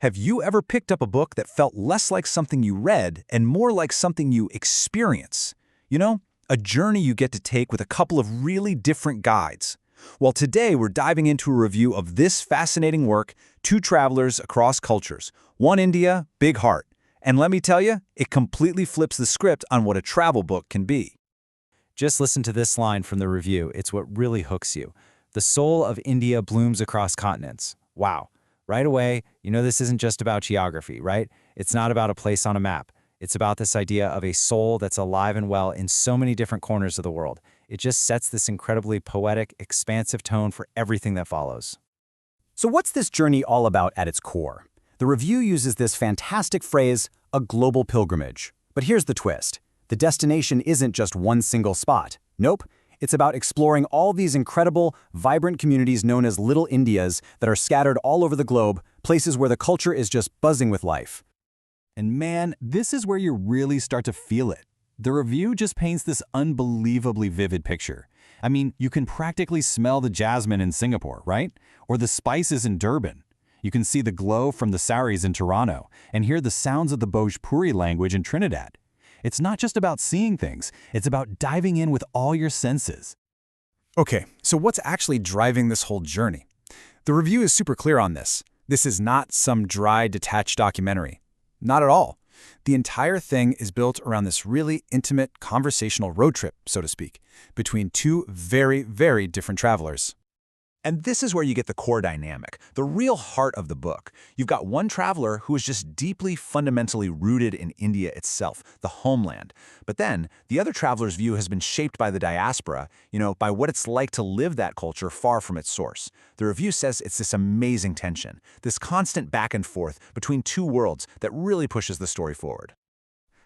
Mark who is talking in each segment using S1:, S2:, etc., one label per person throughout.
S1: Have you ever picked up a book that felt less like something you read and more like something you experience? You know, a journey you get to take with a couple of really different guides. Well, today we're diving into a review of this fascinating work, Two Travelers Across Cultures, One India, Big Heart. And let me tell you, it completely flips the script on what a travel book can be.
S2: Just listen to this line from the review. It's what really hooks you. The soul of India blooms across continents. Wow. Right away, you know this isn't just about geography, right? It's not about a place on a map. It's about this idea of a soul that's alive and well in so many different corners of the world. It just sets this incredibly poetic, expansive tone for everything that follows.
S3: So what's this journey all about at its core? The review uses this fantastic phrase, a global pilgrimage. But here's the twist. The destination isn't just one single spot. Nope. It's about exploring all these incredible, vibrant communities known as Little Indias that are scattered all over the globe, places where the culture is just buzzing with life.
S4: And man, this is where you really start to feel it. The review just paints this unbelievably vivid picture. I mean, you can practically smell the jasmine in Singapore, right? Or the spices in Durban. You can see the glow from the saris in Toronto and hear the sounds of the Bhojpuri language in Trinidad. It's not just about seeing things, it's about diving in with all your senses.
S1: Okay, so what's actually driving this whole journey? The review is super clear on this. This is not some dry, detached documentary. Not at all. The entire thing is built around this really intimate, conversational road trip, so to speak, between two very, very different travelers. And this is where you get the core dynamic, the real heart of the book. You've got one traveler who is just deeply, fundamentally rooted in India itself, the homeland. But then, the other traveler's view has been shaped by the diaspora, by what it's like to live that culture far from its source. The review says it's this amazing tension, this constant back and forth between two worlds that really pushes the story forward.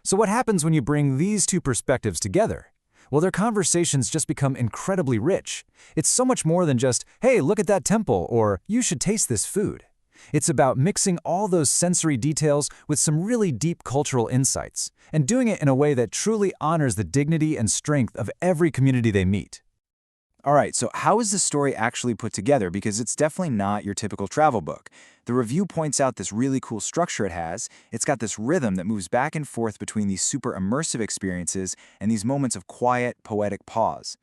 S3: So what happens when you bring these two perspectives together? Well, their conversations just become incredibly rich. It's so much more than just, hey, look at that temple, or you should taste this food. It's about mixing all those sensory details with some really deep cultural insights, and doing it in a way that truly honors the dignity and strength of every community they meet.
S5: All right, so how is the story actually put together? Because it's definitely not your typical travel book. The review points out this really cool structure it has. It's got this rhythm that moves back and forth between these super immersive experiences and these moments of quiet, poetic pause.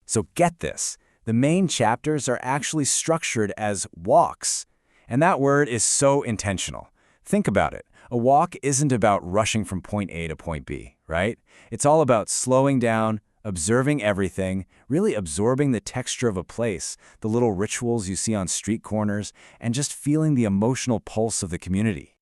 S3: So get this, the main chapters are actually structured as walks. And that word is so intentional. Think about it. A walk isn't about rushing from point A to point B, right? It's all about slowing down, observing everything, really absorbing the texture of a place, the little rituals you see on street corners, and just feeling the emotional pulse of the community.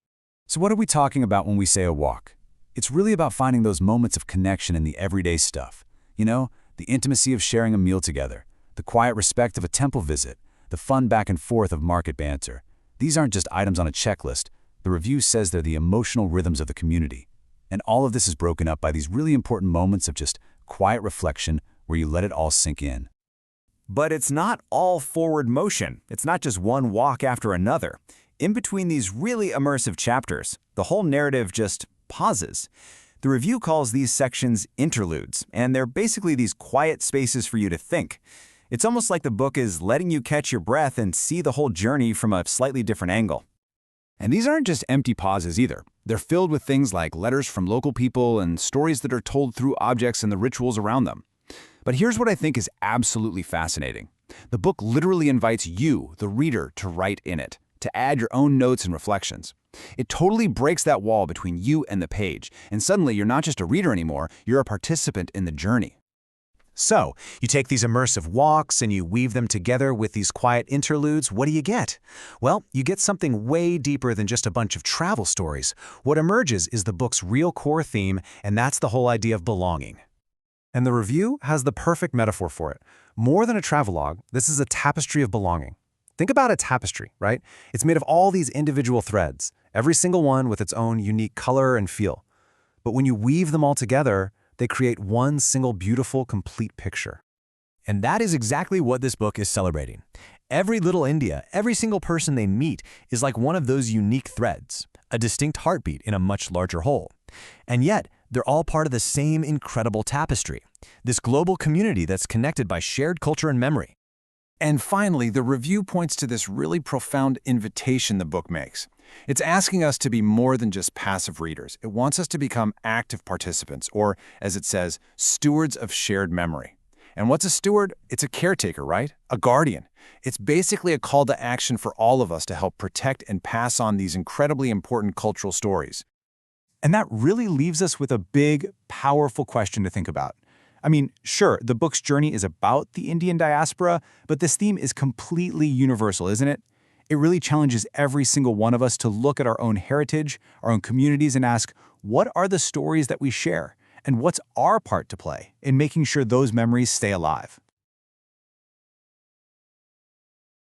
S3: So what are we talking about when we say a walk? It's really about finding those moments of connection in the everyday stuff. The intimacy of sharing a meal together, the quiet respect of a temple visit, the fun back and forth of market banter. These aren't just items on a checklist. The review says they're the emotional rhythms of the community. And all of this is broken up by these really important moments of just quiet reflection where you let it all sink in.
S5: But it's not all forward motion. It's not just one walk after another. In between these really immersive chapters, the whole narrative just pauses. The review calls these sections interludes, and they're basically these quiet spaces for you to think. It's almost like the book is letting you catch your breath and see the whole journey from a slightly different angle.
S1: And these aren't just empty pauses either. They're filled with things like letters from local people and stories that are told through objects and the rituals around them. But here's what I think is absolutely fascinating. The book literally invites you, the reader, to write in it, to add your own notes and reflections. It totally breaks that wall between you and the page, and suddenly you're not just a reader anymore, you're a participant in the journey.
S6: So, you take these immersive walks and you weave them together with these quiet interludes, what do you get? Well, you get something way deeper than just a bunch of travel stories. What emerges is the book's real core theme, and that's the whole idea of belonging. And the review has the perfect metaphor for it. More than a travelogue, this is a tapestry of belonging. Think about a tapestry, right? It's made of all these individual threads, every single one with its own unique color and feel. But when you weave them all together, they create one single beautiful, complete picture. And that is exactly what this book is celebrating. Every little India, every single person they meet is like one of those unique threads, a distinct heartbeat in a much larger whole. And yet, they're all part of the same incredible tapestry, this global community that's connected by shared culture and memory.
S1: And finally, the review points to this really profound invitation the book makes. It's asking us to be more than just passive readers. It wants us to become active participants, or, as it says, stewards of shared memory. And what's a steward? It's a caretaker, right? A guardian. It's basically a call to action for all of us to help protect and pass on these incredibly important cultural stories.
S5: And that really leaves us with a big, powerful question to think about. I mean, sure, the book's journey is about the Indian diaspora, but this theme is completely universal, isn't it? It really challenges every single one of us to look at our own heritage, our own communities, and ask, what are the stories that we share? And what's our part to play in making sure those memories stay alive?